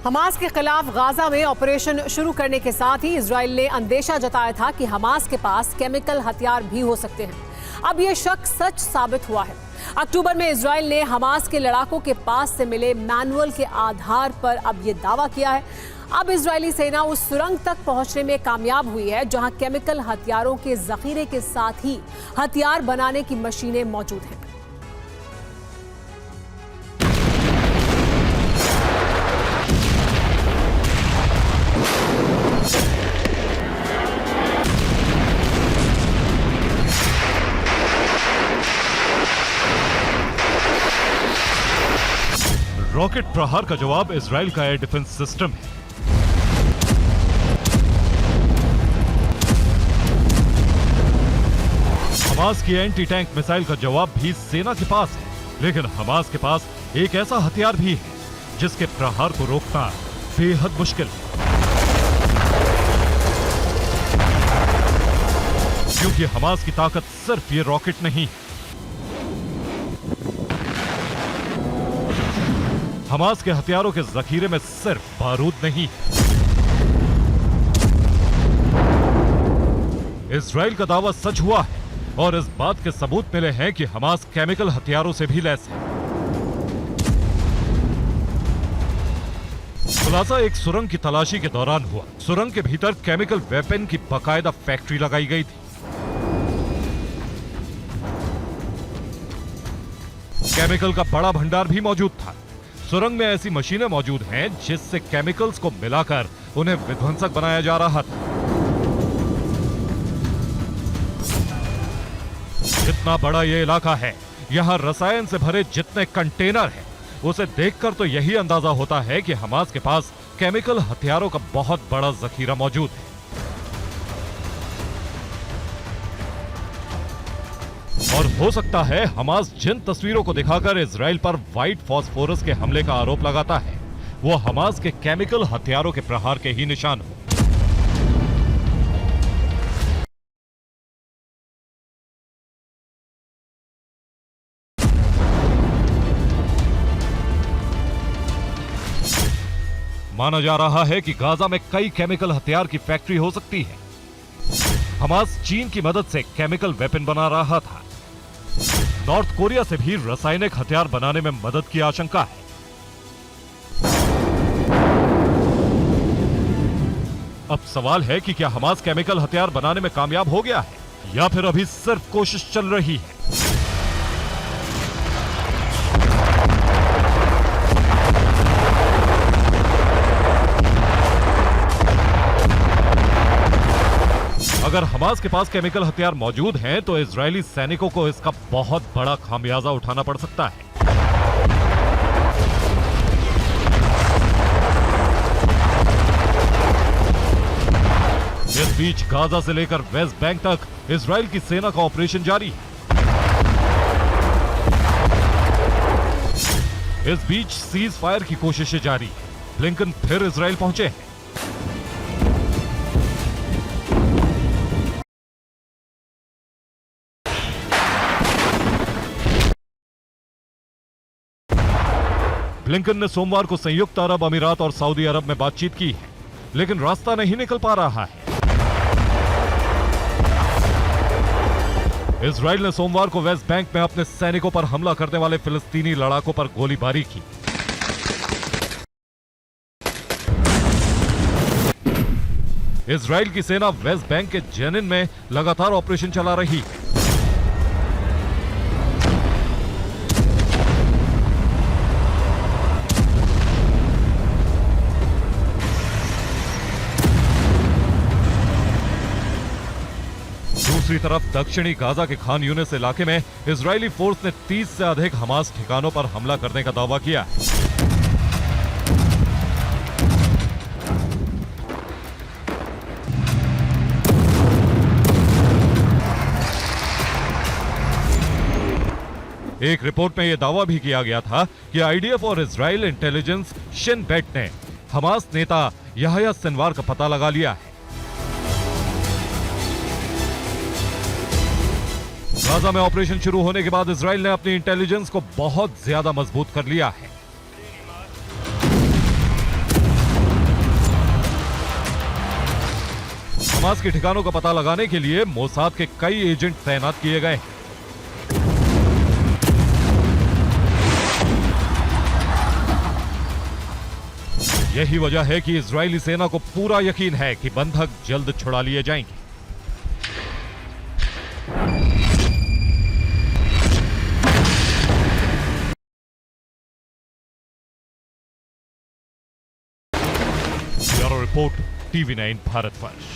Hamas के खिलाफ Gaza में ऑपरेशन शुरू करने के साथ ही इजराइल ने अंदेशा जताया था कि हमास के पास केमिकल हथियार भी हो सकते हैं। अब यह शक सच साबित हुआ है। अक्टूबर में इजराइल ने हमास के लड़ाकों के पास से मिले मैनुअल के आधार पर अब यह दावा किया है। अब इजरायली सेना उस सुरंग तक पहुंचने में कामयाब हुई है जहां केमिकल हथियारों के जखीरे के साथ ही हथियार बनाने की मशीनें मौजूद हैं। रॉकेट प्रहार का जवाब इजराइल का एयर डिफेंस सिस्टम है। हमास की एंटी टैंक मिसाइल का जवाब भी सेना के पास है, लेकिन हमास के पास एक ऐसा हथियार भी है जिसके प्रहार को रोकना बेहद मुश्किल है, क्योंकि हमास की ताकत सिर्फ ये रॉकेट नहीं है। हमास के हथियारों के जखीरे में सिर्फ बारूद नहीं है। इजराइल का दावा सच हुआ है और इस बात के सबूत मिले हैं कि हमास केमिकल हथियारों से भी लैस है। खुलासा एक सुरंग की तलाशी के दौरान हुआ। सुरंग के भीतर केमिकल वेपन की बाकायदा फैक्ट्री लगाई गई थी। केमिकल का बड़ा भंडार भी मौजूद था। सुरंग में ऐसी मशीनें मौजूद हैं जिससे केमिकल्स को मिलाकर उन्हें विध्वंसक बनाया जा रहा था। जितना बड़ा यह इलाका है, यहां रसायन से भरे जितने कंटेनर हैं, उसे देखकर तो यही अंदाजा होता है कि हमास के पास केमिकल हथियारों का बहुत बड़ा जखीरा मौजूद है। और हो सकता है हमास जिन तस्वीरों को दिखाकर इजराइल पर व्हाइट फास्फोरस के हमले का आरोप लगाता है, वो हमास के केमिकल हथियारों के प्रहार के ही निशान हो। माना जा रहा है कि गाजा में कई केमिकल हथियार की फैक्ट्री हो सकती है। हमास चीन की मदद से केमिकल वेपन बना रहा था। नॉर्थ कोरिया से भी रासायनिक हथियार बनाने में मदद की आशंका है। अब सवाल है कि क्या हमास केमिकल हथियार बनाने में कामयाब हो गया है या फिर अभी सिर्फ कोशिश चल रही है। अगर हमास के पास केमिकल हथियार मौजूद हैं तो इजरायली सैनिकों को इसका बहुत बड़ा खामियाजा उठाना पड़ सकता है। इस बीच गाजा से लेकर वेस्ट बैंक तक इजराइल की सेना का ऑपरेशन जारी है। इस बीच सीज फायर की कोशिशें जारी है। ब्लिंकन फिर इजराइल पहुंचे हैं। ब्लिंकन ने सोमवार को संयुक्त अरब अमीरात और सऊदी अरब में बातचीत की है, लेकिन रास्ता नहीं निकल पा रहा है। इजराइल ने सोमवार को वेस्ट बैंक में अपने सैनिकों पर हमला करने वाले फिलिस्तीनी लड़ाकों पर गोलीबारी की। इजराइल की सेना वेस्ट बैंक के जेनिन में लगातार ऑपरेशन चला रही है। दूसरी तरफ दक्षिणी गाजा के खान यूनिस इलाके में इजरायली फोर्स ने 30 से अधिक हमास ठिकानों पर हमला करने का दावा किया है। एक रिपोर्ट में यह दावा भी किया गया था कि आईडीएफ और इजराइल इंटेलिजेंस शिन बेट ने हमास नेता याह्या सिनवार का पता लगा लिया है। गाजा में ऑपरेशन शुरू होने के बाद इजराइल ने अपनी इंटेलिजेंस को बहुत ज्यादा मजबूत कर लिया है। हमास के ठिकानों का पता लगाने के लिए मोसाद के कई एजेंट तैनात किए गए। यही वजह है कि इजरायली सेना को पूरा यकीन है कि बंधक जल्द छुड़ा लिए जाएंगे। Bureau report, TV9 Bharatvarsh.